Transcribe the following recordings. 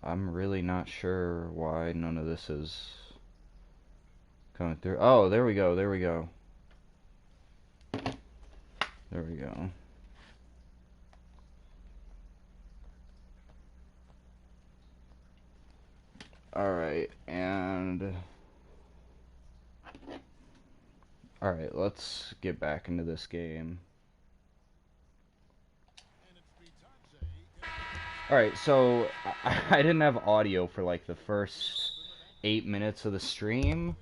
I'm really not sure why none of this is coming through. Oh, there we go. There we go. There we go. Alright, and... Alright, let's get back into this game. Alright, so I didn't have audio for like the first 8 minutes of the stream.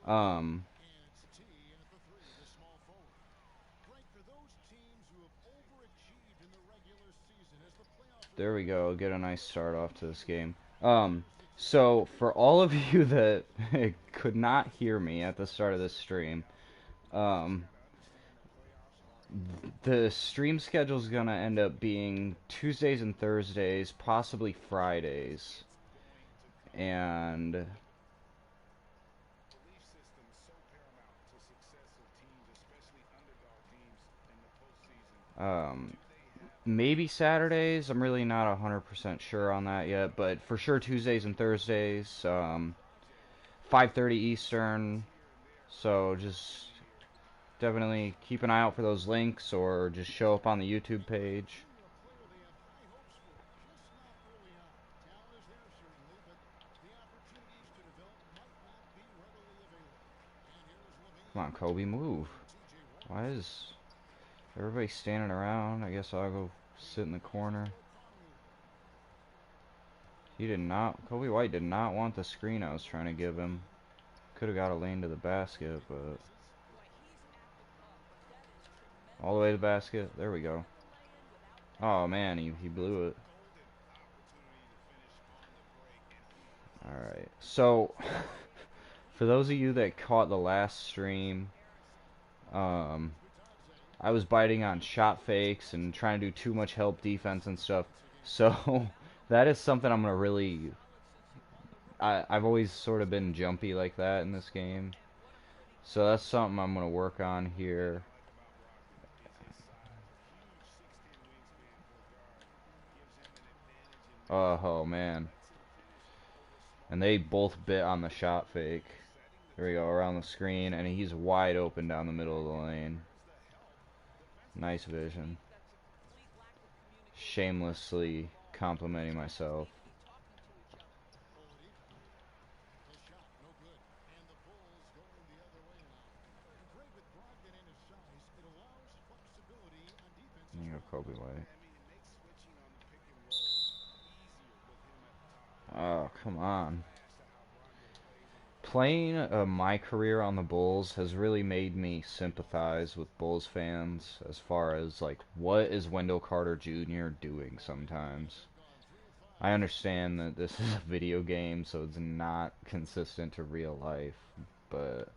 Um, there we go. Get a nice start off to this game. So for all of you that could not hear me at the start of this stream, um, the stream schedule is gonna end up being Tuesdays and Thursdays, possibly Fridays, and um, maybe Saturdays. I'm really not 100% sure on that yet, but for sure Tuesdays and Thursdays, 5:30 Eastern. So just definitely keep an eye out for those links, or just show up on the YouTube page. Come on, Kobe, move. Why is everybody standing around? I guess I'll go sit in the corner. He did not. Kobe White did not want the screen I was trying to give him. Could have got a lane to the basket, but all the way to the basket. There we go. Oh man, he blew it. All right. So for those of you that caught the last stream, um, I was biting on shot fakes and trying to do too much help defense and stuff. So that is something I'm gonna really. I've always sort of been jumpy like that in this game. So that's something I'm gonna work on here. Oh man. And they both bit on the shot fake. There we go, around the screen, and he's wide open down the middle of the lane. Nice vision. Shamelessly complimenting myself. There you go, Kobe White. Oh, come on. Playing my career on the Bulls has really made me sympathize with Bulls fans as far as, like, what is Wendell Carter Jr. doing sometimes. I understand that this is a video game, so it's not consistent to real life, but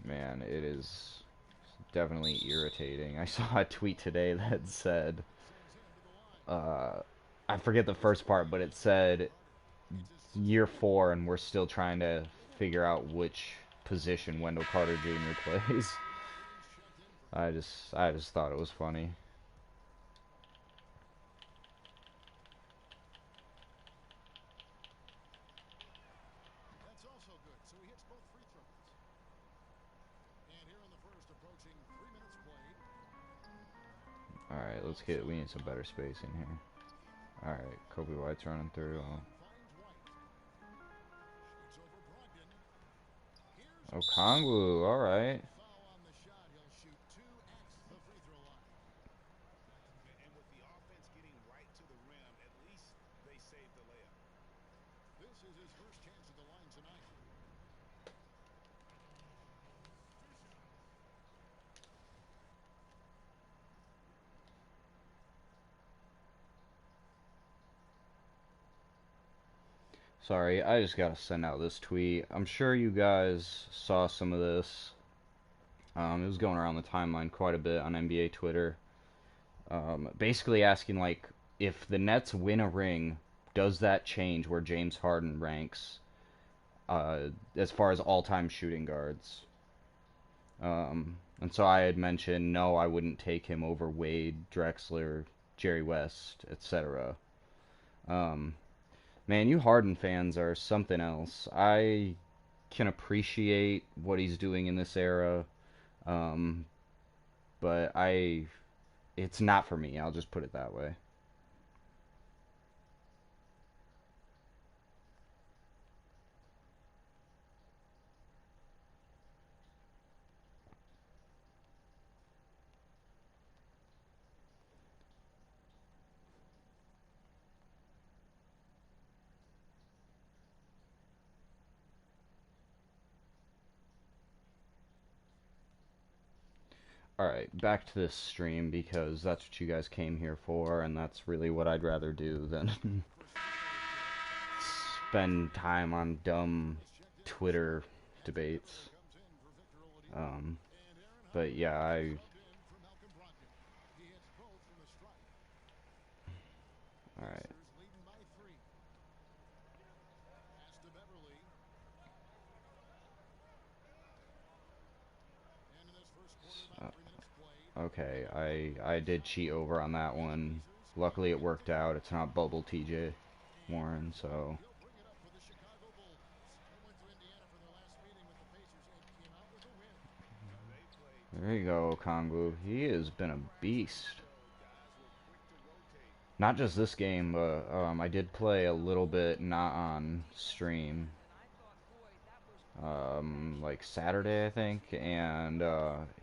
man, it is definitely irritating. I saw a tweet today that said, uh, I forget the first part, but it said year 4 and we're still trying to figure out which position Wendell Carter Jr. plays. I just thought it was funny. Alright, we need some better spacing here. Alright, Kobe White's running through. Okongwu, alright. Sorry, I just gotta send out this tweet. I'm sure you guys saw some of this. It was going around the timeline quite a bit on NBA Twitter. Basically asking, like, if the Nets win a ring, does that change where James Harden ranks as far as all-time shooting guards? And so I had mentioned, no, I wouldn't take him over Wade, Drexler, Jerry West, etc. Um, Man, you Harden fans are something else. I can appreciate what he's doing in this era, um, but it's not for me. I'll just put it that way. Alright, back to this stream because that's what you guys came here for, and that's really what I'd rather do than spend time on dumb Twitter debates. Um, but yeah, alright. Okay, I did cheat over on that one. Luckily it worked out. It's not bubble TJ Warren, so there you go, Kongwu. He has been a beast. Not just this game, but I did play a little bit not on stream. Like Saturday, I think, and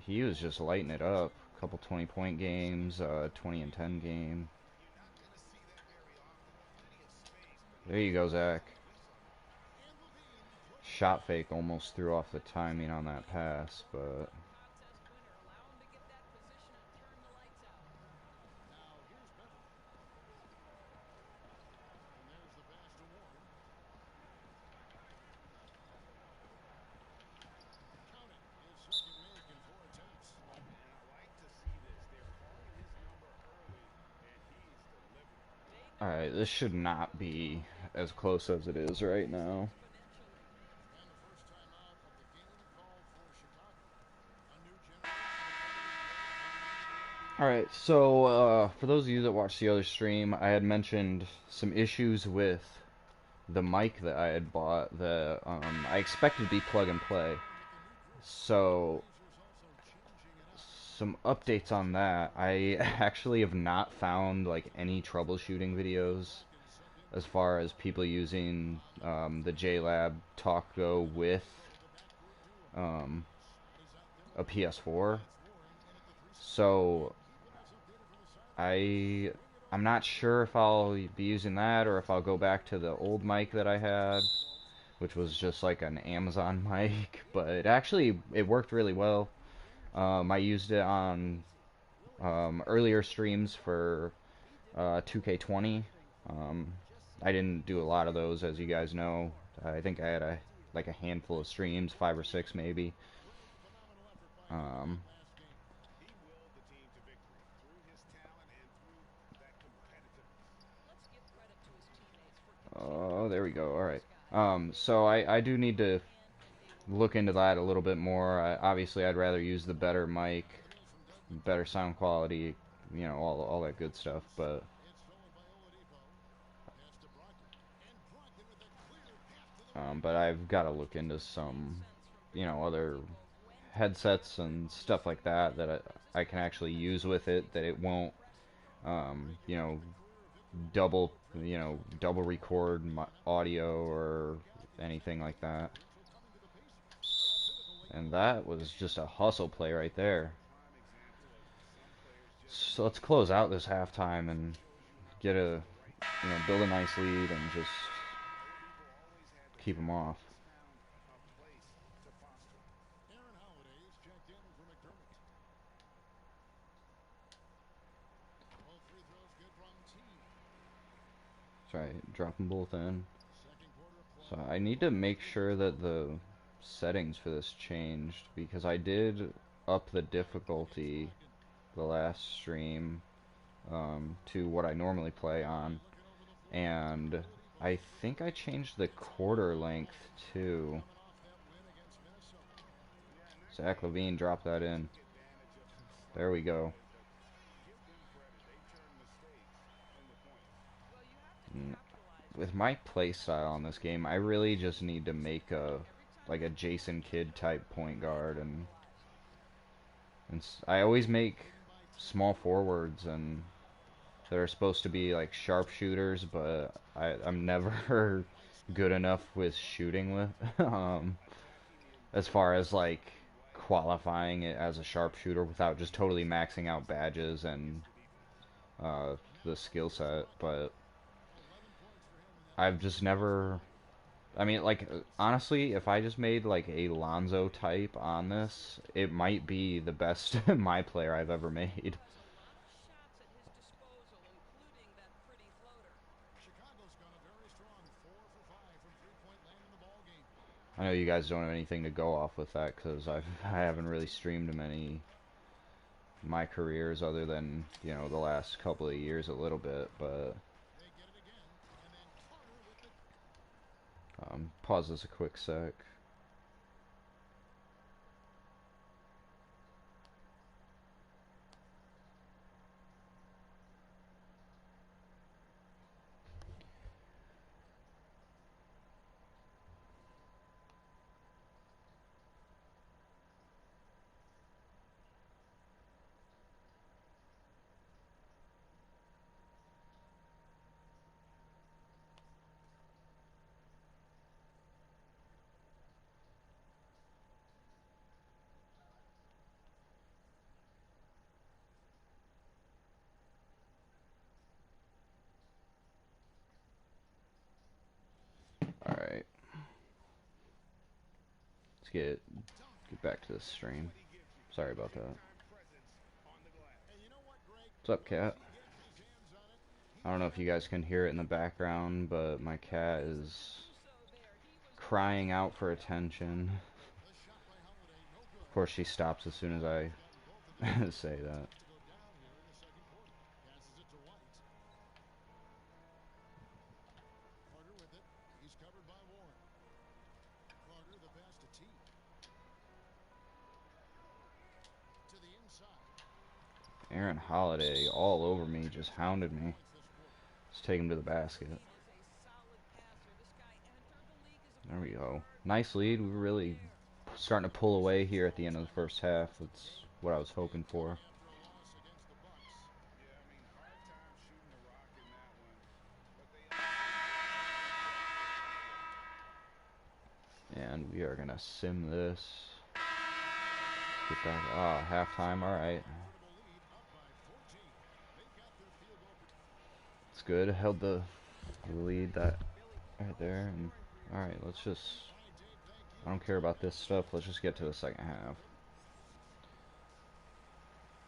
he was just lighting it up. A couple 20-point games, 20 and 10 game. There you go, Zach. Shot fake almost threw off the timing on that pass, but alright, this should not be as close as it is right now. Alright, so for those of you that watched the other stream, I had mentioned some issues with the mic that I had bought that I expected to be plug and play. So, some updates on that. I actually have not found like any troubleshooting videos as far as people using the JLab Talk Go with um, a PS4. So I'm not sure if I'll be using that or if I'll go back to the old mic that I had, which was just like an Amazon mic, but it worked really well. I used it on earlier streams for 2K20. Um, I didn't do a lot of those, as you guys know. I think I had like a handful of streams, 5 or 6 maybe. Um, oh, there we go. All right. So I do need to look into that a little bit more. Obviously, I'd rather use the better mic, better sound quality, all that good stuff. But I've got to look into some, other headsets and stuff like that that I can actually use with it. That it won't, um, you know, double record my audio or anything like that. And that was just a hustle play right there. So let's close out this halftime and get build a nice lead and just keep them off. That's right, drop them both in. So I need to make sure that the settings for this changed because I did up the difficulty the last stream to what I normally play on, and I think I changed the quarter length too. Zach Levine dropped that in. There we go. with my play style in this game, I really just need to make a like a Jason Kidd type point guard, and I always make small forwards and that are supposed to be like sharpshooters, but I'm never good enough with shooting with as far as like qualifying it as a sharpshooter without just totally maxing out badges and uh, the skill set. But I've just never. I mean, like honestly, if I just made like a Lonzo type on this, it might be the best my player I've ever made. I know you guys don't have anything to go off with that because I haven't really streamed many my careers other than the last couple of years a little bit, but pause this a quick sec. All right, let's get back to the stream. Sorry about that. What's up, cat? I don't know if you guys can hear it in the background, but my cat is crying out for attention. Of course, she stops as soon as I say that. Aaron Holiday all over me, just hounded me. Let's take him to the basket. There we go. Nice lead. We were really starting to pull away here at the end of the first half. That's what I was hoping for. And we are going to sim this. Get back. Ah, halftime. All right. It's good. Held the lead that right there. And all right, let's just. I don't care about this stuff. Let's just get to the second half.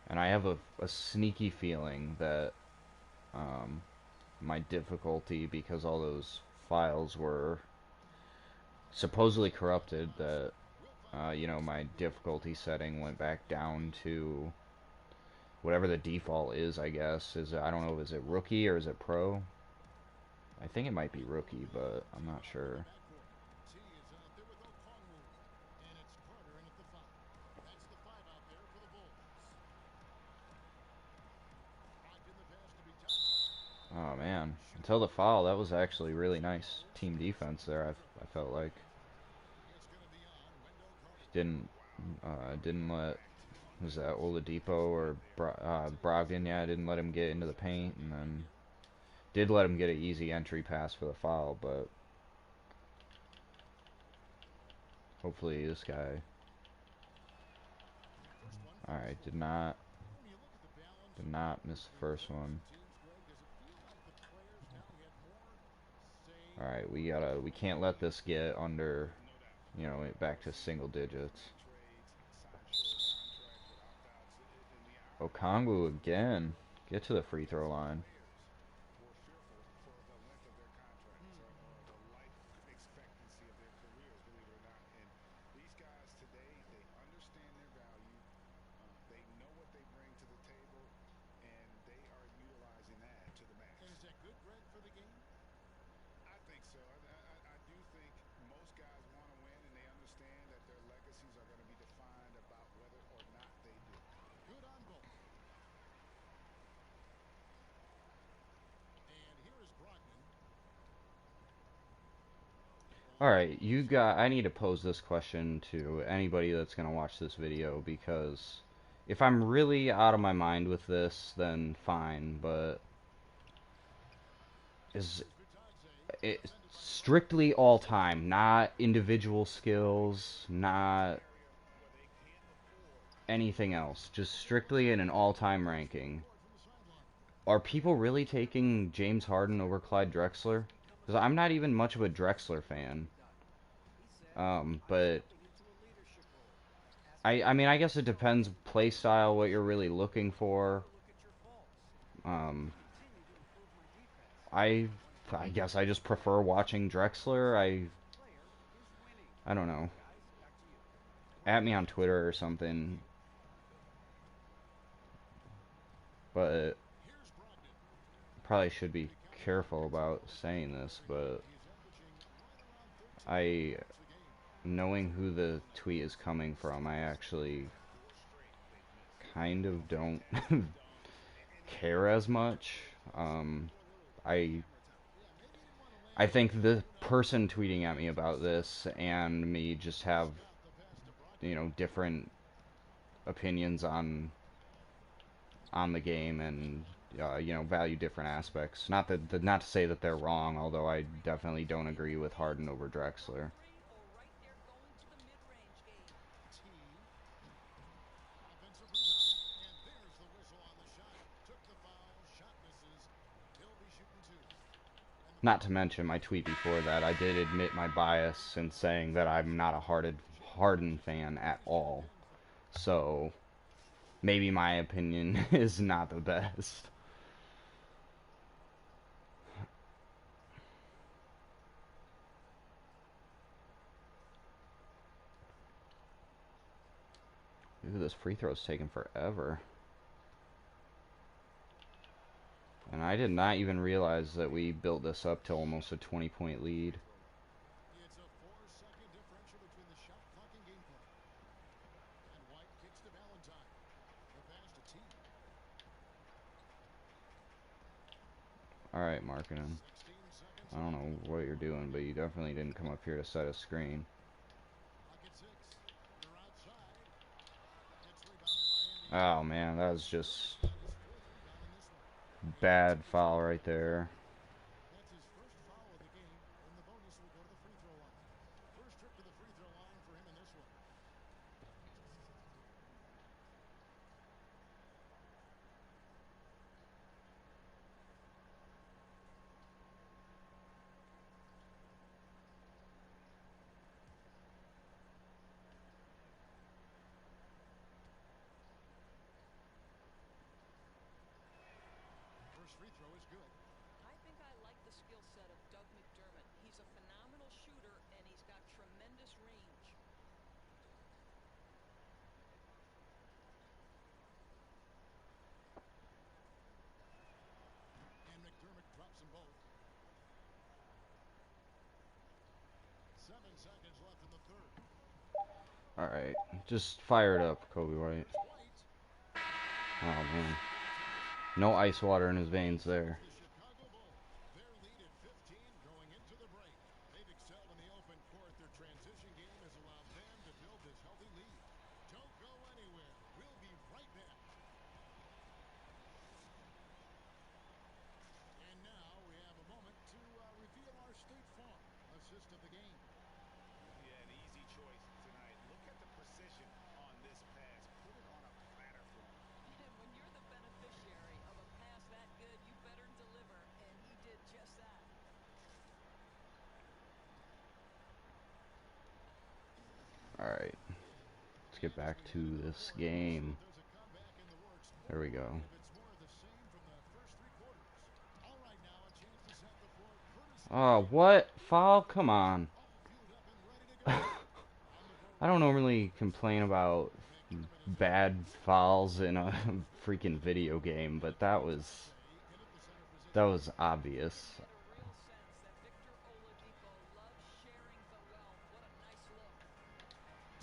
And I have a sneaky feeling that my difficulty, because all those files were supposedly corrupted, that my difficulty setting went back down to whatever the default is, I guess. I don't know, is it rookie or is it pro? I think it might be rookie, but I'm not sure. Oh man, until the foul, that was actually really nice team defense there. I felt like didn't didn't let, was that Oladipo or Brogdon? Yeah, didn't let him get into the paint, and then did let him get an easy entry pass for the foul, but hopefully this guy. All right, did not miss the first one. All right, we can't let this get under, back to single digits. Okongwu again. Get to the free throw line. Alright, I need to pose this question to anybody that's gonna watch this video, because if I'm really out of my mind with this, then fine, but is it strictly all time, not individual skills, not anything else, just strictly in an all-time ranking. Are people really taking James Harden over Clyde Drexler? Because I'm not even much of a Drexler fan. But I mean, I guess it depends play style, what you're really looking for. Um, I I guess I just prefer watching Drexler. I don't know. At me on Twitter or something. But probably should be careful about saying this, but I knowing who the tweet is coming from, I actually kind of don't care as much. Um, I I think the person tweeting at me about this and me just have, different opinions on the game, and value different aspects. Not to say that they're wrong, although I definitely don't agree with Harden over Drexler. Not to mention my tweet before that, I did admit my bias in saying that I'm not a Harden fan at all. So maybe my opinion is not the best. Ooh, this free throw's taking forever. And I did not even realize that we built this up to almost a 20-point lead. Alright, Markkanen. I don't know what you're doing, but you definitely didn't come up here to set a screen. Oh man, that was just bad foul right there. Alright, just fire it up, Kobe White. Oh man. No ice water in his veins there. Alright, let's get back to this game. There we go. Oh, what? Foul? Come on. I don't normally complain about bad fouls in a freaking video game, but that was obvious.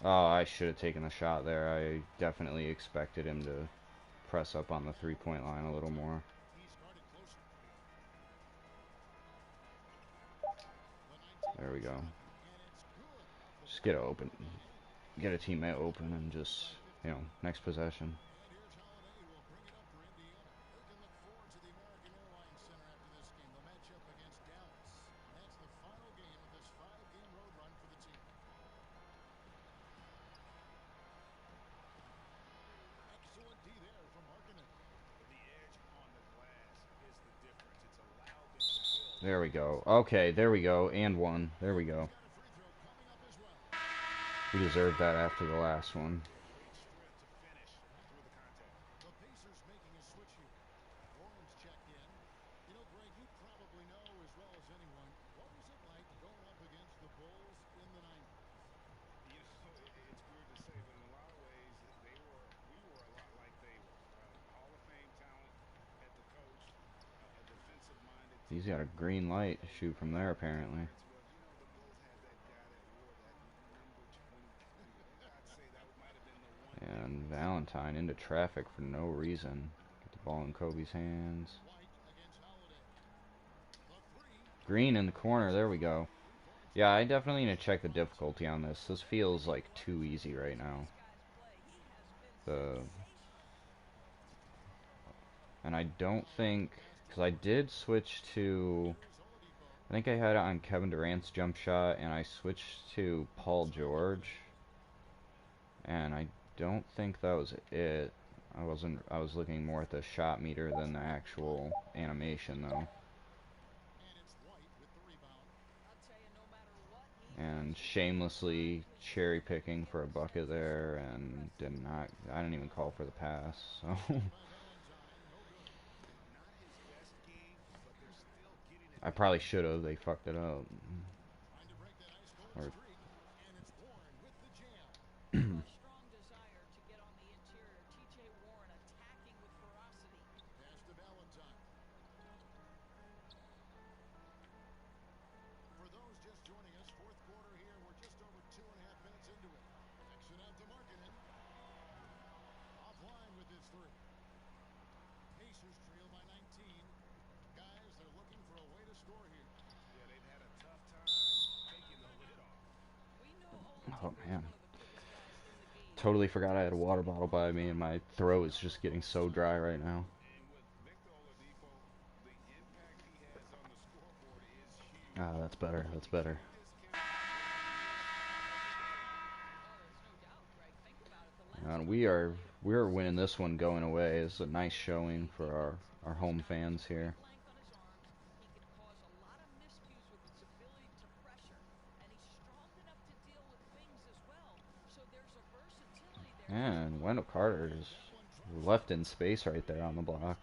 Oh, I should have taken the shot there. I definitely expected him to press up on the three-point line a little more. There we go. Just get a teammate open, and just, next possession. There we go. Okay, there we go. And one. There we go. We deserved that after the last one. He's got a green light to shoot from there, apparently. And Valentine into traffic for no reason. Get the ball in Kobe's hands. Green in the corner. There we go. Yeah, I definitely need to check the difficulty on this. This feels like too easy right now. And I don't think, because I did switch to, I think I had it on Kevin Durant's jump shot, and I switched to Paul George, and I don't think that was it. I was looking more at the shot meter than the actual animation, though. And shamelessly cherry picking for a bucket there, and I didn't even call for the pass, so. I probably should have. They fucked it up. Or oh man. Totally forgot I had a water bottle by me, and my throat is just getting so dry right now. Ah, that's better. That's better. And we're winning this one going away. It's a nice showing for our home fans here. And Wendell Carter is left in space right there on the block.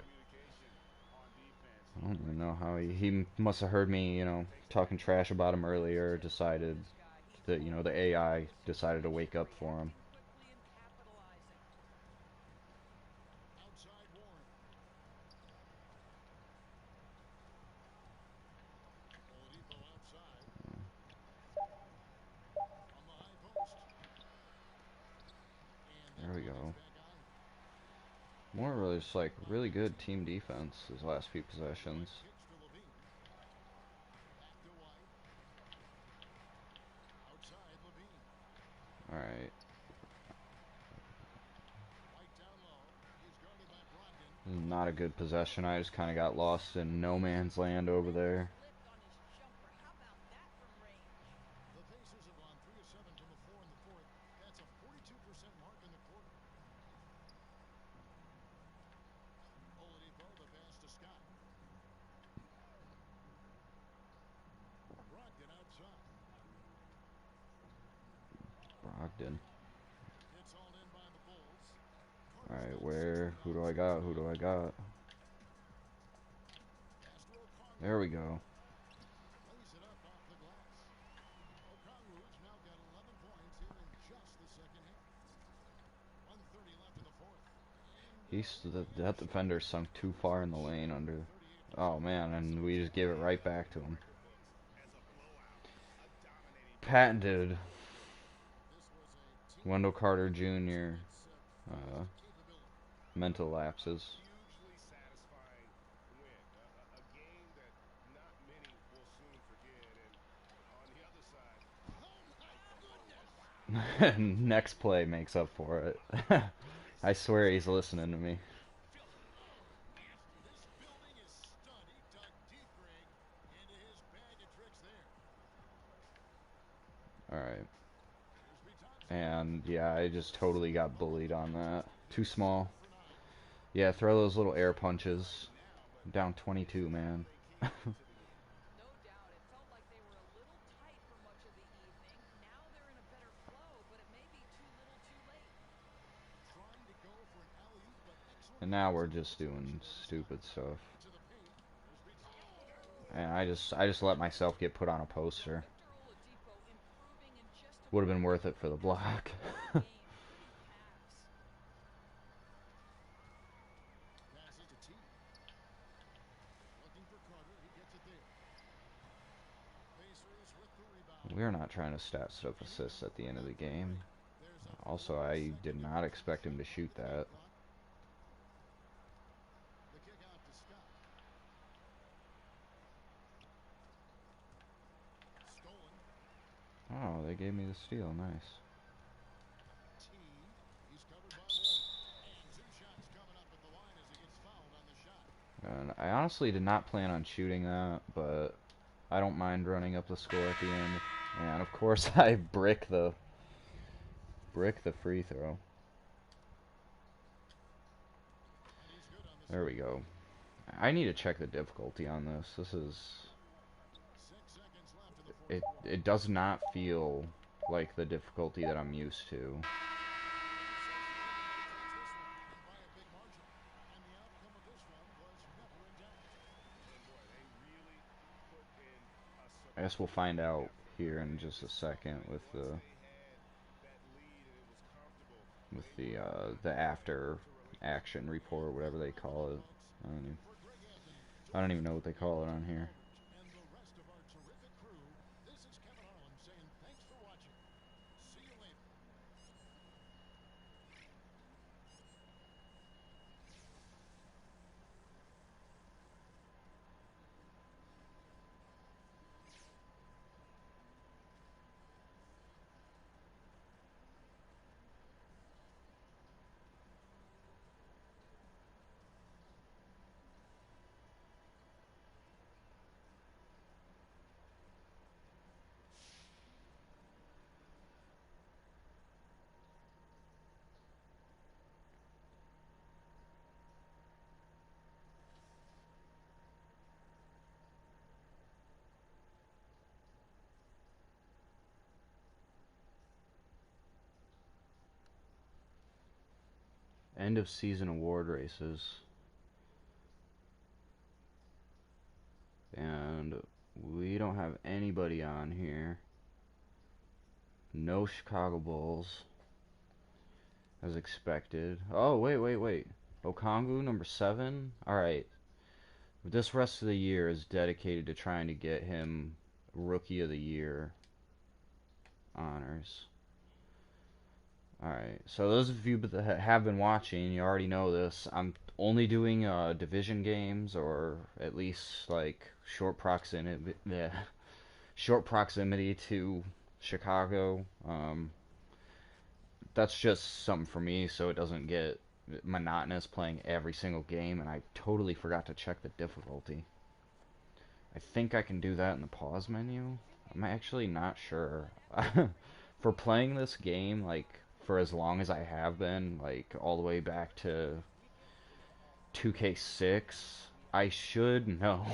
I don't even know how he must have heard me, talking trash about him earlier, decided that, the AI decided to wake up for him. There we go. More really just like really good team defense his last few possessions. Alright. Not a good possession. I just kind of got lost in no man's land over there. Brogdon. Alright, who do I got? Who do I got? There we go. That defender sunk too far in the lane under. Oh man, and we just gave it right back to him. Patented Wendell Carter Jr. Mental lapses. Next play makes up for it. I swear he's listening to me. Alright. And yeah, I just totally got bullied on that. Too small. Yeah, throw those little air punches. I'm down 22, man. And now we're just doing stupid stuff. And I just let myself get put on a poster. Would have been worth it for the block. We're not trying to stat stuff assists at the end of the game. Also, I did not expect him to shoot that. Oh, they gave me the steal. Nice. And I honestly did not plan on shooting that, but I don't mind running up the score at the end. And of course, I brick the free throw. There we go. I need to check the difficulty on this. It does not feel like the difficulty that I'm used to. I guess we'll find out here in just a second with the after action report, whatever they call it. I don't even know what they call it on here. End of season award races. And we don't have anybody on here. No Chicago Bulls, as expected. Oh, wait. Okongu, number 7? Alright. This rest of the year is dedicated to trying to get him Rookie of the Year honors. Alright, so those of you that have been watching, you already know this. I'm only doing division games, or at least like short proximity to Chicago. That's just something for me, so it doesn't get monotonous playing every single game. And I totally forgot to check the difficulty. I think I can do that in the pause menu. I'm actually not sure. For playing this game, like, for as long as I have been, like, all the way back to 2K6, I should know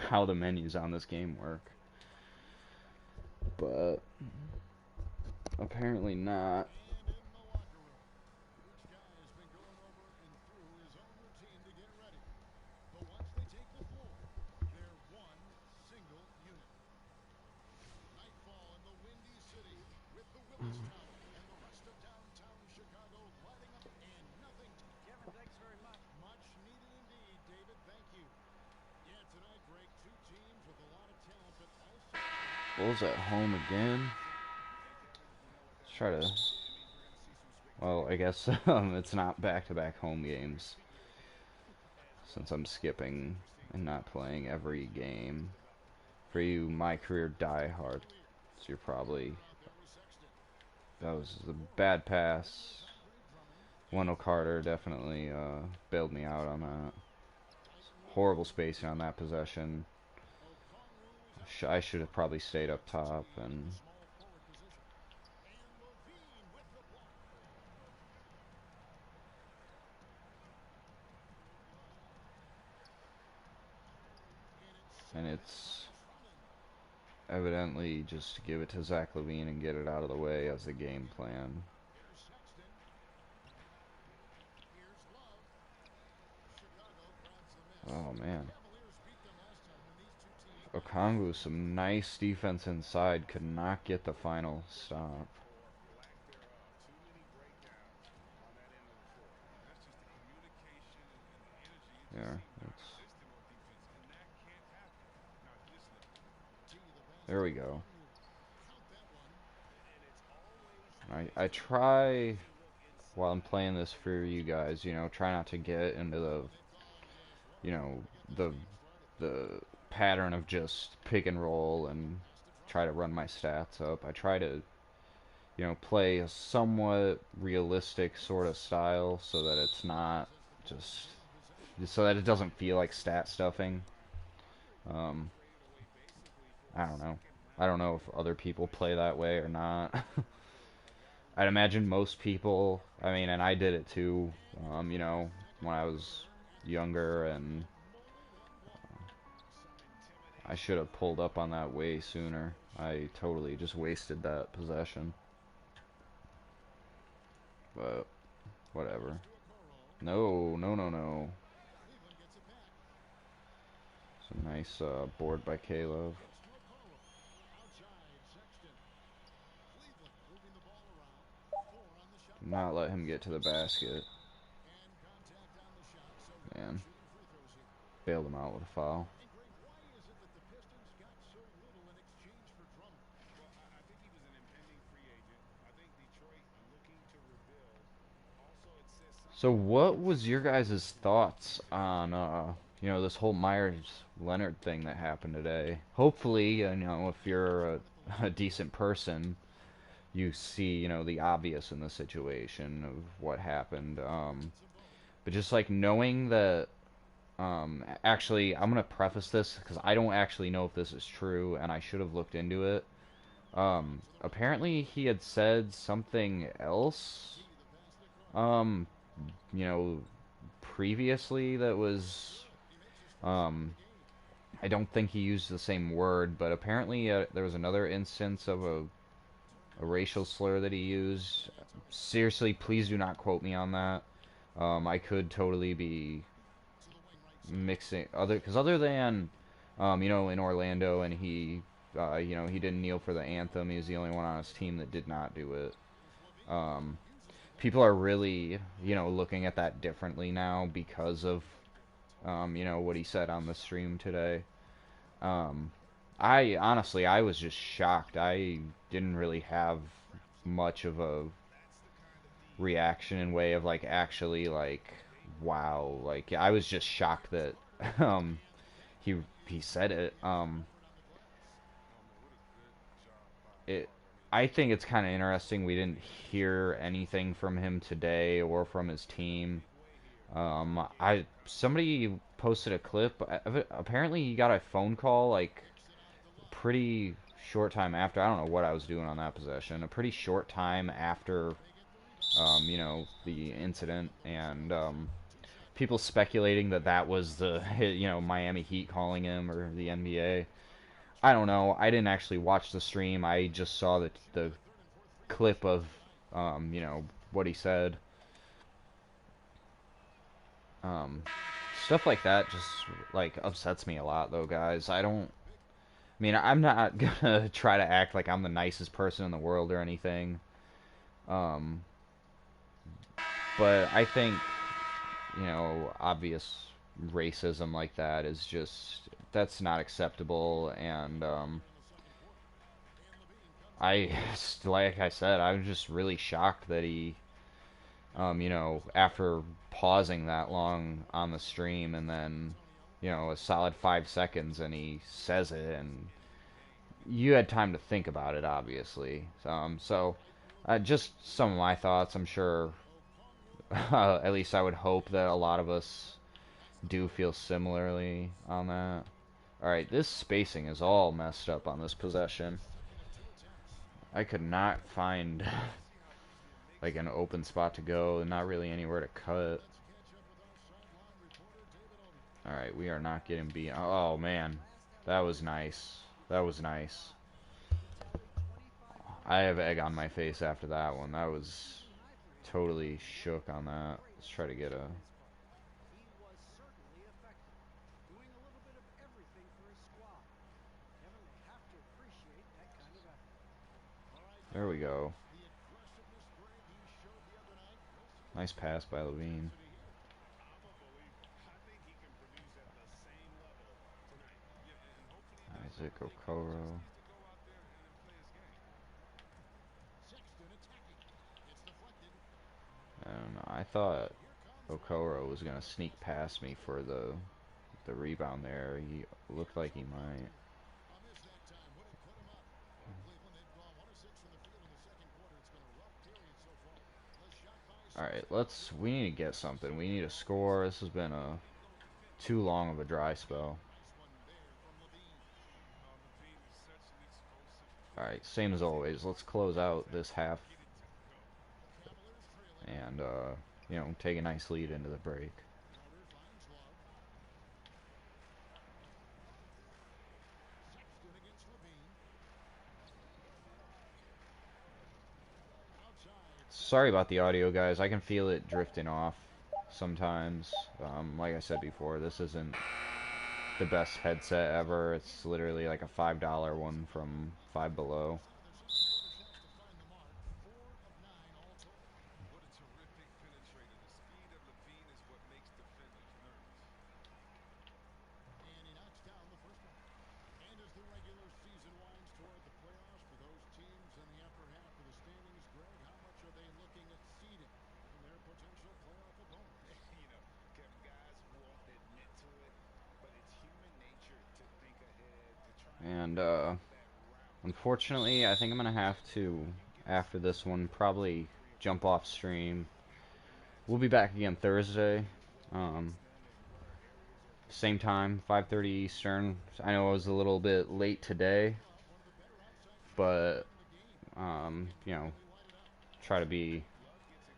how the menus on this game work. But apparently not. Bulls at home again. Let's try to. Well, I guess it's not back-to-back home games, since I'm skipping and not playing every game. For you, my career diehards, you're probably That was a bad pass. Wendell Carter definitely bailed me out on that. Horrible spacing on that possession. I should have probably stayed up top and. And it's evidently just to give it to Zach Levine and get it out of the way as the game plan. Oh man. Okongwu, some nice defense inside, could not get the final stop. Yeah, there we go. I try while I'm playing this for you guys, try not to get into you know, the the pattern of just pick and roll and try to run my stats up. I try to, play a somewhat realistic sort of style so that it's not just so that it doesn't feel like stat stuffing. Um, I don't know. I don't know if other people play that way or not. I'd imagine most people, I mean, and I did it too, when I was younger, and I should have pulled up on that way sooner. I totally just wasted that possession. But, whatever. No, no, no, no. Some nice board by Caleb. Not let him get to the basket. Man. Bailed him out with a foul. So what was your guys' thoughts on this whole Myers Leonard thing that happened today? Hopefully, if you're a decent person, you see, the obvious in the situation of what happened. But just like knowing that, actually, I'm gonna preface this because I don't actually know if this is true, and I should have looked into it. Apparently he had said something else, um, you know, previously that was, um, I don't think he used the same word, but apparently there was another instance of a racial slur that he used. Seriously, please do not quote me on that. I could totally be mixing because other than, in Orlando, and he didn't kneel for the anthem. He was the only one on his team that did not do it. Um, People are really, looking at that differently now because of, what he said on the stream today. Um, I honestly, I was just shocked. I didn't really have much of a reaction in way of like actually like, wow, like I was just shocked that um he he said it. It I think it's kind of interesting we didn't hear anything from him today or from his team. I Somebody posted a clip. Apparently, he got a phone call like pretty short time after. I don't know what I was doing on that possession. A pretty short time after, the incident, and people speculating that that was the Miami Heat calling him or the NBA. I don't know. I didn't actually watch the stream. I just saw the clip of what he said. Um, Stuff like that just like upsets me a lot, though, guys. I mean, I'm not gonna try to act like I'm the nicest person in the world or anything. Um, but I think obvious racism like that is just that's not acceptable, and I like I said, I was just really shocked that he after pausing that long on the stream and then, a solid 5 seconds and he says it and you had time to think about it, obviously. So Just some of my thoughts. I'm sure, at least I would hope that a lot of us do feel similarly on that. Alright, this spacing is all messed up on this possession. I could not find like an open spot to go, and not really anywhere to cut. Alright, we are not getting beat. Oh man, that was nice. That was nice. I have egg on my face after that one. That was totally shook on that. Let's try to get a... There we go. Nice pass by Levine. Isaac Okoro. And I thought Okoro was gonna sneak past me for the rebound there. He looked like he might. Alright, we need to get something. We need a score. This has been a too long of a dry spell. Alright, same as always. Let's close out this half and, take a nice lead into the break. Sorry about the audio, guys. I can feel it drifting off sometimes. Like I said before, this isn't the best headset ever. It's literally like a $5 one from Five Below. And unfortunately, I think I'm gonna have to, after this one, probably jump off stream. We'll be back again Thursday. Same time, 5:30 Eastern. I know I was a little bit late today, but try to be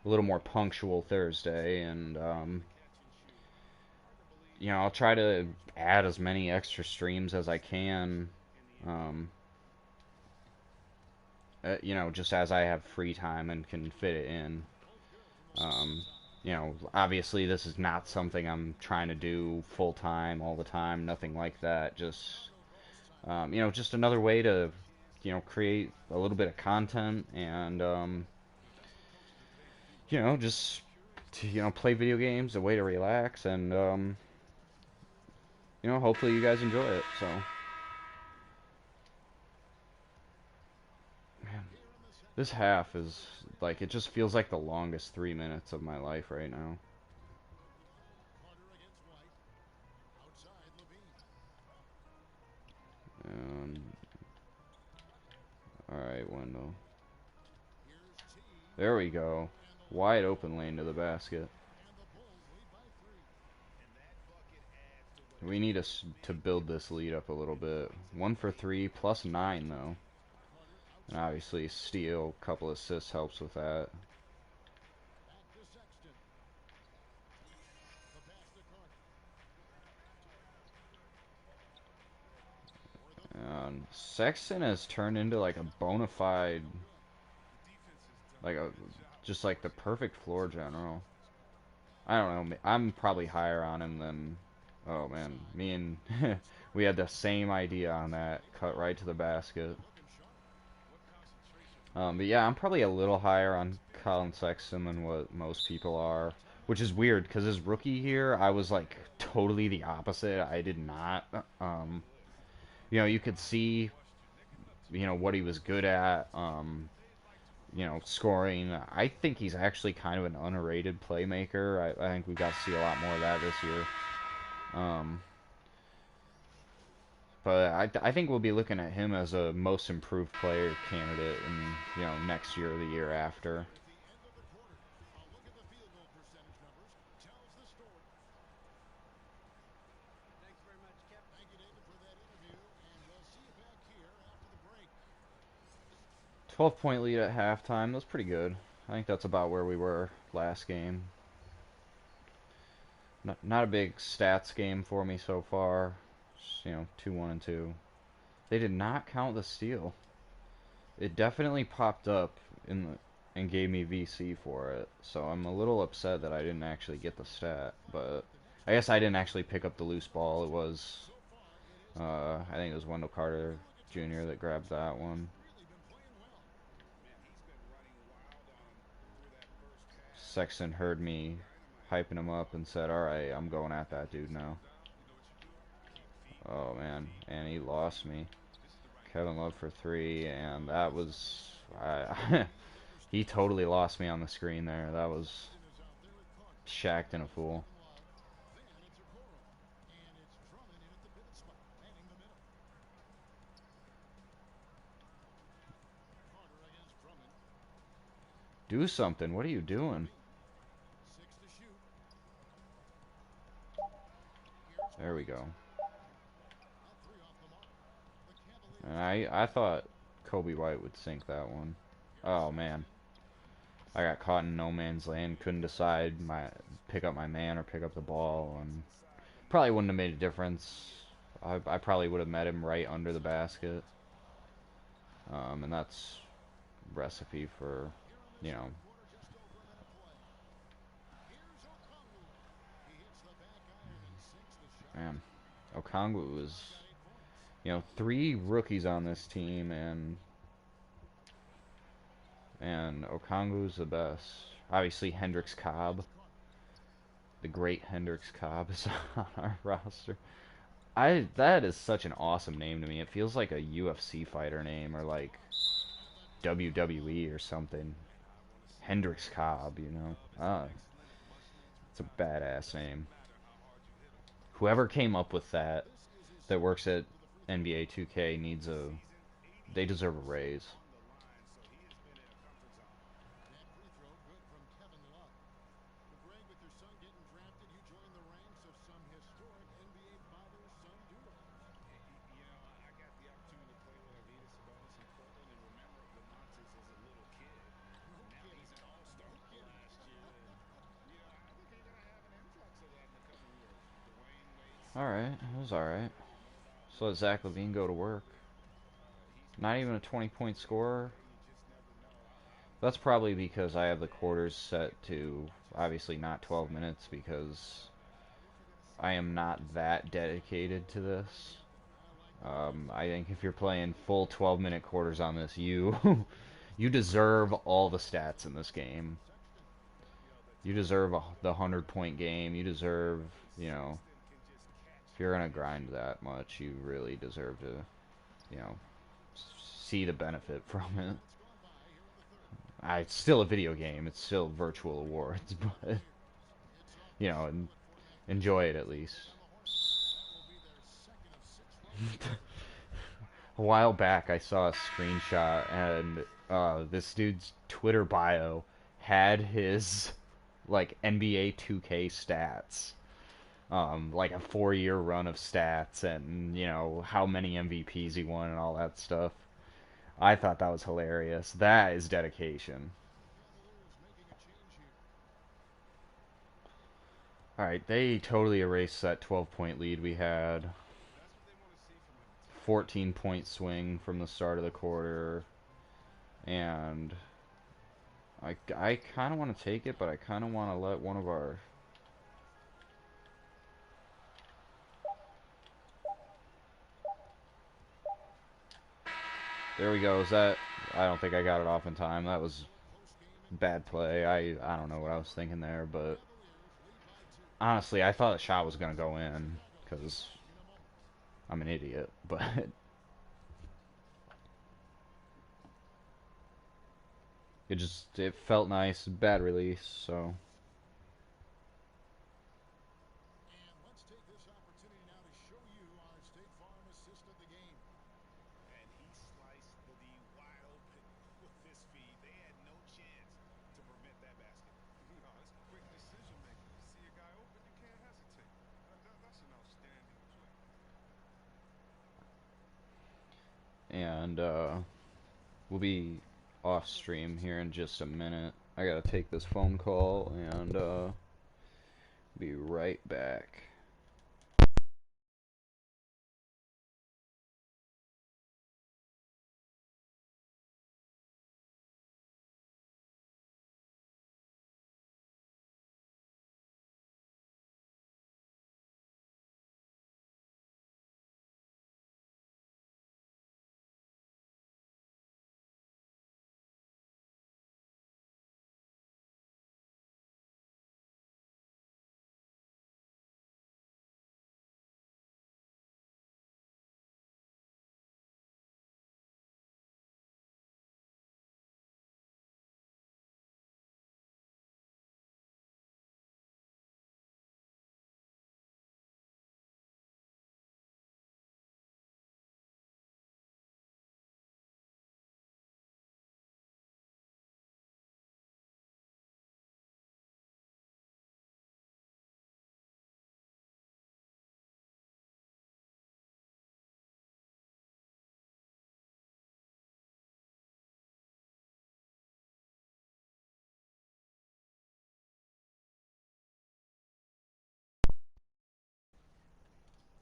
a little more punctual Thursday, and I'll try to add as many extra streams as I can. Um, just as I have free time and can fit it in. Um, obviously this is not something I'm trying to do full time all the time, nothing like that. Just, just another way to, create a little bit of content and, just to, play video games, a way to relax, and, hopefully you guys enjoy it. So, man, this half is like, it just feels like the longest 3 minutes of my life right now. Alright, Wendell. There we go. Wide open lane to the basket. We need to build this lead up a little bit. 1 for 3, plus 9 though. And obviously steal, couple assists helps with that. Sexton has turned into like a bona fide, just like the perfect floor general. I don't know. I'm probably higher on him than. Oh man, me and we had the same idea on that. Cut right to the basket. But yeah, I'm probably a little higher on Colin Sexton than what most people are, which is weird because his rookie year, I was like totally the opposite. I did not. You could see, what he was good at. Scoring. I think he's actually kind of an underrated playmaker. I think we got to see a lot more of that this year. Um, But I think we'll be looking at him as a most improved player candidate in, next year or the year after. Thanks very much, Kip. Thank you, David, for that interview, and we'll see you back here after the break. 12-point lead at halftime. That's pretty good. I think that's about where we were last game. Not a big stats game for me so far. Just, 2-1-2. They did not count the steal. It definitely popped up in the and gave me VC for it. So I'm a little upset that I didn't actually get the stat, but I guess I didn't actually pick up the loose ball. It was I think it was Wendell Carter Jr. that grabbed that one. Sexton heard me hyping him up and said, "All right, I'm going at that dude now." Oh man, and he lost me. Kevin Love for three, and that was he totally lost me on the screen there. That was Shacked in a fool. Do something. What are you doing? There we go. And I thought Kobe White would sink that one. Oh man, I got caught in no man's land. Couldn't decide my pick up my man or pick up the ball, and probably wouldn't have made a difference. I probably would have met him right under the basket. And that's recipe for, you know, man. Okongwu was, three rookies on this team, and Okongwu's the best. Obviously, Hendricks Cobb, the great Hendricks Cobb, is on our roster. That is such an awesome name to me. It feels like a UFC fighter name or like WWE or something. Hendricks Cobb, it's a badass name. Whoever came up with that works at NBA 2K they deserve a raise. Alright, it was alright. So let Zach Levine go to work. Not even a 20-point scorer. That's probably because I have the quarters set to obviously not 12 minutes because I am not that dedicated to this. I think if you're playing full 12-minute quarters on this, you you deserve all the stats in this game. You deserve the 100-point game. You deserve, if you're gonna grind that much, you really deserve to, you know, see the benefit from it. It's still a video game. It's still virtual awards, but enjoy it at least. A while back, I saw a screenshot, and this dude's Twitter bio had his like NBA 2K stats, like a 4-year run of stats, and how many MVPs he won and all that stuff. I thought that was hilarious. That is dedication. All right, they totally erased that 12-point lead we had. 14-point swing from the start of the quarter, and I kind of want to take it, but I kind of want to let one of our. There we go. Is that? I don't think I got it off in time. That was bad play. I don't know what I was thinking there, but honestly, I thought the shot was gonna go in because I'm an idiot. But it felt nice. Bad release. So and we'll be off stream here in just a minute. I gotta take this phone call and be right back.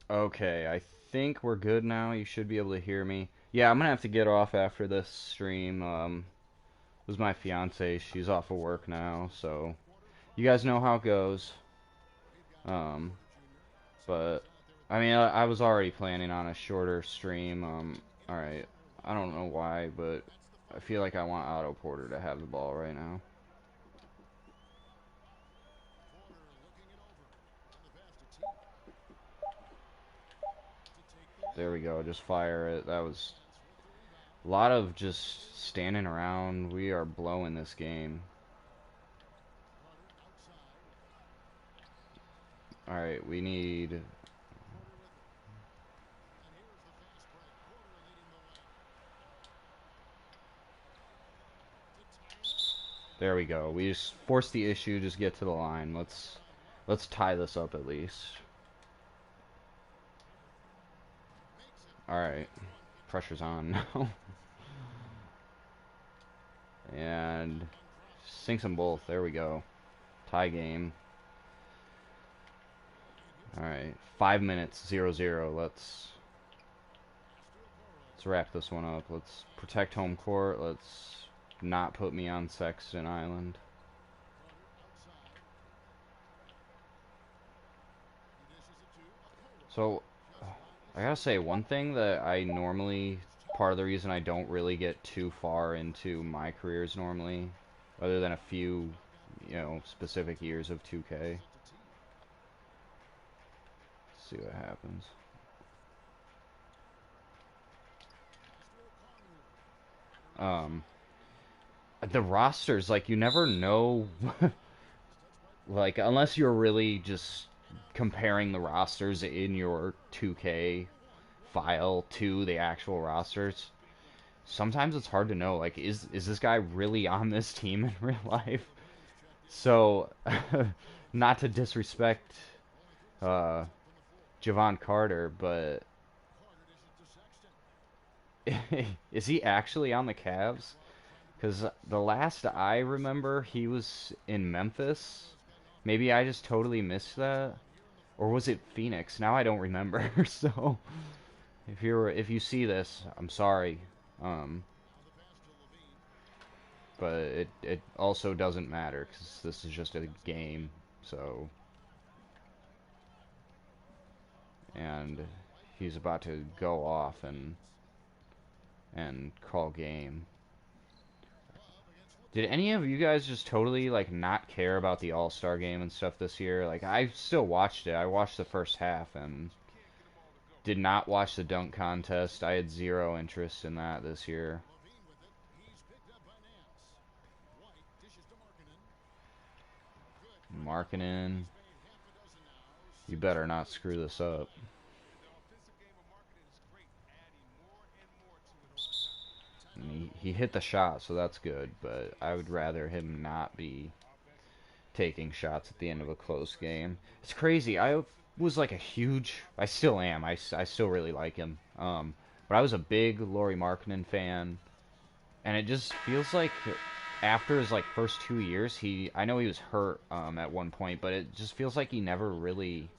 Okay, I think we're good now. You should be able to hear me. Yeah, I'm gonna have to get off after this stream. It was my fiance. She's off of work now, so you guys know how it goes. Um, but I mean, I was already planning on a shorter stream. All right. I don't know why, but I feel like I want Otto Porter to have the ball right now. There we go. Just fire it. That was a lot of just standing around. We are blowing this game. All right, we need. There we go. We just force the issue. Just get to the line. Let's tie this up at least. All right, pressure's on now, and sinks them both. There we go. Tie game. All right, 5 minutes, 0-0. Let's wrap this one up. Let's protect home court. Let's not put me on Sexton Island. So, I gotta say, one thing that I normally, part of the reason I don't really get too far into my careers normally, other than a few, specific years of 2K. Let's see what happens. Um, the rosters, like, you never know, like, unless you're really just comparing the rosters in your 2K file to the actual rosters. Sometimes it's hard to know, like, is this guy really on this team in real life? So, not to disrespect uh, Javon Carter, but is he actually on the Cavs? Because the last I remember, he was in Memphis. Maybe I just totally missed that, or was it Phoenix? Now I don't remember. So, if you see this, I'm sorry. Um, but it also doesn't matter because this is just a game. So, and he's about to go off and call game. Did any of you guys just totally like not care about the All-Star game and stuff this year? Like I still watched it. I watched the first half and did not watch the dunk contest. I had zero interest in that this year. Markkinen, you better not screw this up. And he hit the shot, so that's good, but I would rather him not be taking shots at the end of a close game. It's crazy. I was like a huge. I still am. I still really like him. but I was a big Lauri Markkanen fan, and it just feels like after his like first 2 years, I know he was hurt at one point, but it just feels like he never really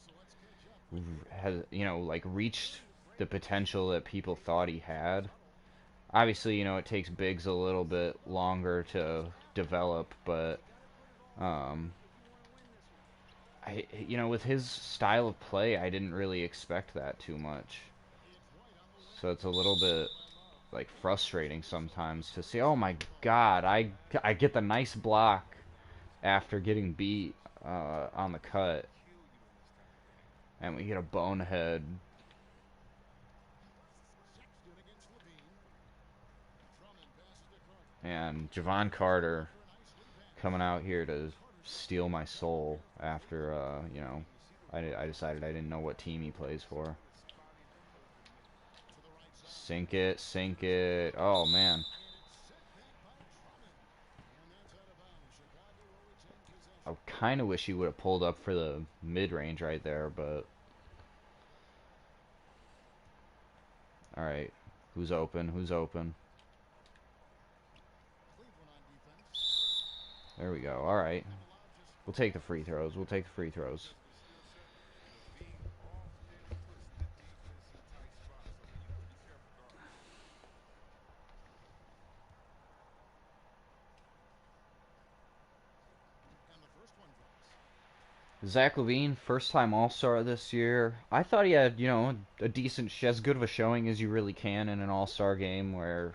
has like reached the potential that people thought he had. Obviously, it takes bigs a little bit longer to develop, but um, with his style of play, I didn't really expect that too much. So it's a little bit like frustrating sometimes to see. Oh my God, I get the nice block after getting beat on the cut, and we get a bonehead. Sexton against Levine. Drummond passes to Carter. And Javon Carter For a nice lead pass. coming out here to Carter's got steal 8. my soul after, I decided I didn't know what team he plays for. To the right side. Sink it, sink Shooting it. Oh, man. and it's sent back by Drummond. And that's out of bounds. Chicago will retain I possession. kind of wish he would have pulled up for the mid-range right there, but... Alright. Who's open? Who's open? Cleveland on defense. There we go. Alright. And allowed just We'll 4 take the points. free throws. We'll take the free throws. And the first one drops. Zach Levine, first time All-Star this year. I thought he had, a decent, as good of a showing as you really can in an All-Star game where,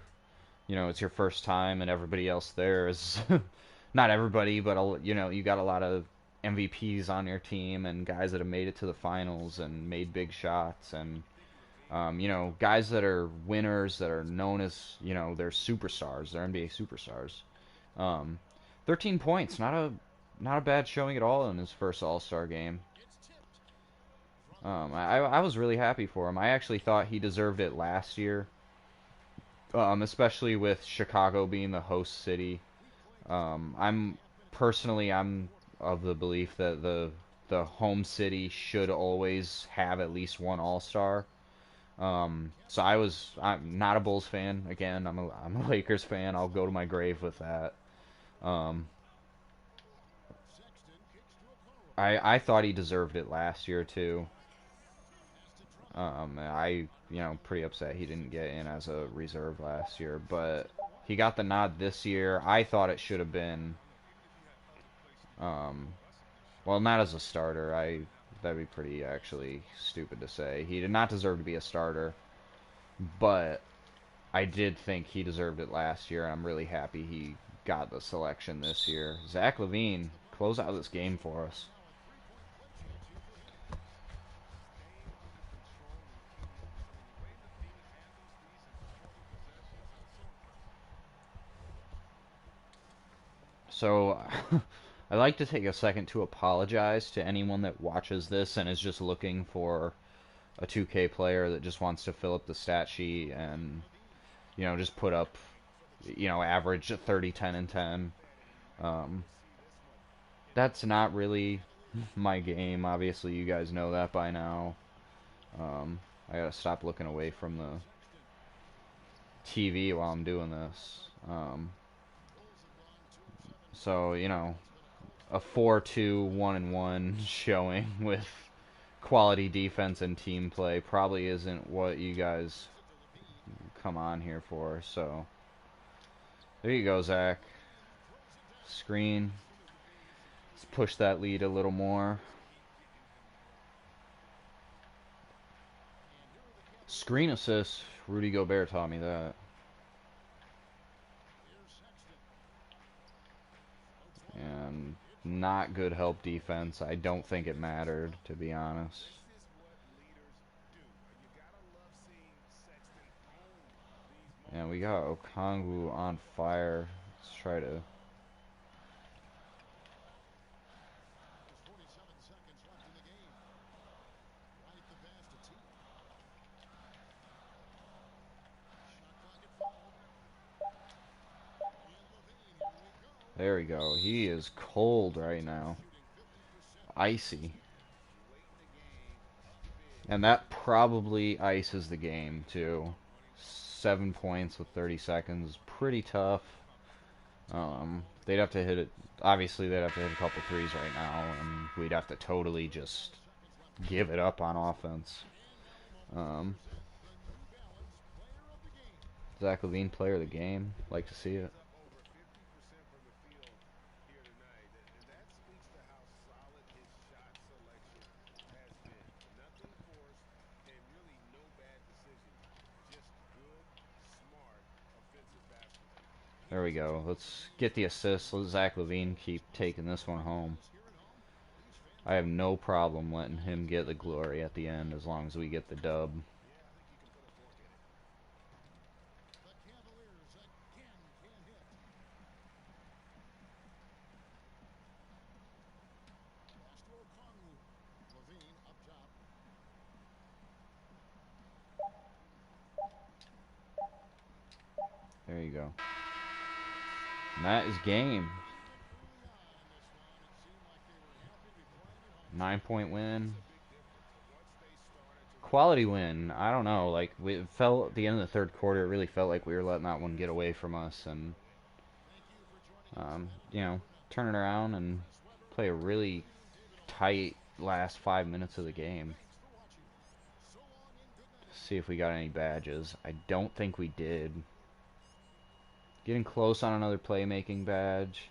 it's your first time and everybody else there is, not everybody, but, you got a lot of MVPs on your team and guys that have made it to the finals and made big shots and, guys that are winners that are known as, they're superstars, they're NBA superstars. Um, 13 points, not a bad showing at all in his first All-Star game. It's tipped. Drummond I was really happy for him. I actually thought he deserved it last year, especially with Chicago being the host city. he clings to it. I'm Up and in. personally I'm of the belief that the home city should always have at least one All-Star. So I'm not a Bulls fan. Again, I'm a Lakers fan. I'll go to my grave with that. Um, Sexton kicks to Okoro. I thought he deserved it last year too. Pass to Drummond. Pretty upset he didn't get in as a reserve last year, but he got the nod this year. I thought it should have been, um, well, not as a starter. That'd be pretty actually stupid to say. He did not deserve to be a starter, but I did think he deserved it last year, and I'm really happy he got the selection this year. Zach Levine, close out this game for us. Now a 3-point clip chance here for him. So, I'd like to take a second to apologize to anyone that watches this and is just looking for a 2K player that just wants to fill up the stat sheet and, Levine just put up, for the second. average 30, 10, and 10. Um, that's not really my game. Obviously, you guys know that by now. I gotta stop looking away from the Sexton. TV while I'm doing this. Bulls have gone 2 of 7 from So, 3. It's been a hell of a a night. 4-2, 1-1 showing with quality defense and team play probably isn't what you guys Out to Levine. come on here for. So, there you go, Zach. Throws it down. Screen. One of Levine's Let's push that lead a little more. And here are the Cavaliers Screen on assist. offense. Rudy Gobert taught me that. Here's Sexton. Okoro. And It's not Levine. good help defense. I don't think it mattered, to be honest. And we got Okongwu on fire. Let's try to... With 47 seconds left in the game. Right the pass to T. Shot clock at 5. And Levine, here we go. There we go. He is cold right now. Shooting 50%. Icy. And that probably ices the game, too. 7 points with 30 seconds is pretty tough. They'd have to hit it. Obviously, they'd have to hit a couple threes right now, and we'd have to totally just give it up on offense. Um, Zach Levine, player of the game. Like to see it. There we go. Let's get the assist. Let Zach Levine keep taking this one home. I have no problem letting him get the glory at the end as long as we get the dub. There you go. And that is game. 9-point win. Quality win. I don't know. Like, it felt at the end of the third quarter, it really felt like we were letting that one get away from us. And, you know, turn it around and play a really tight last 5 minutes of the game. See if we got any badges. I don't think we did. Getting close on another playmaking badge.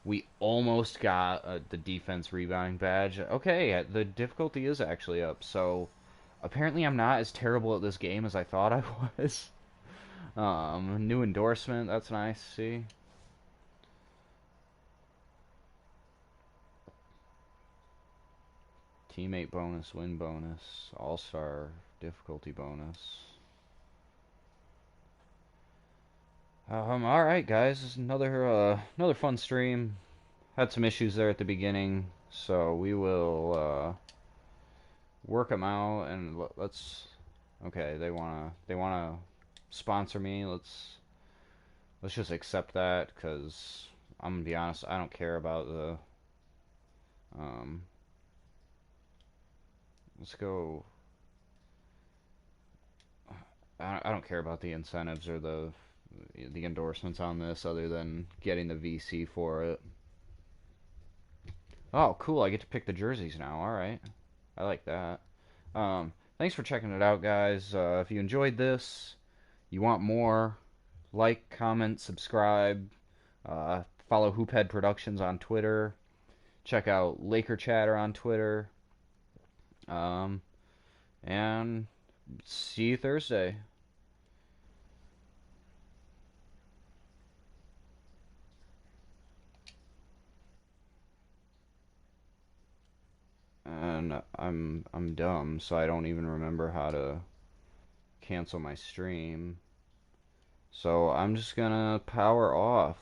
We almost got the defense rebounding badge. Okay, the difficulty is actually up. So apparently I'm not as terrible at this game as I thought I was. New endorsement. That's nice to see. Teammate bonus, win bonus, all-star difficulty bonus. All right, guys, this is another fun stream. Had some issues there at the beginning, so we will work them out and let's. Okay, they wanna sponsor me. Let's just accept that because I'm gonna be honest, I don't care about the. Um, let's go. I don't care about the incentives or the endorsements on this other than getting the VC for it. Oh, cool. I get to pick the jerseys now. All right. I like that. Thanks for checking it out, guys. If you enjoyed this, you want more, like, comment, subscribe. Follow Hoophead Productions on Twitter. Check out Laker Chatter on Twitter. Um, and see you Thursday. And I'm dumb, so I don't even remember how to cancel my stream. So I'm just gonna power off.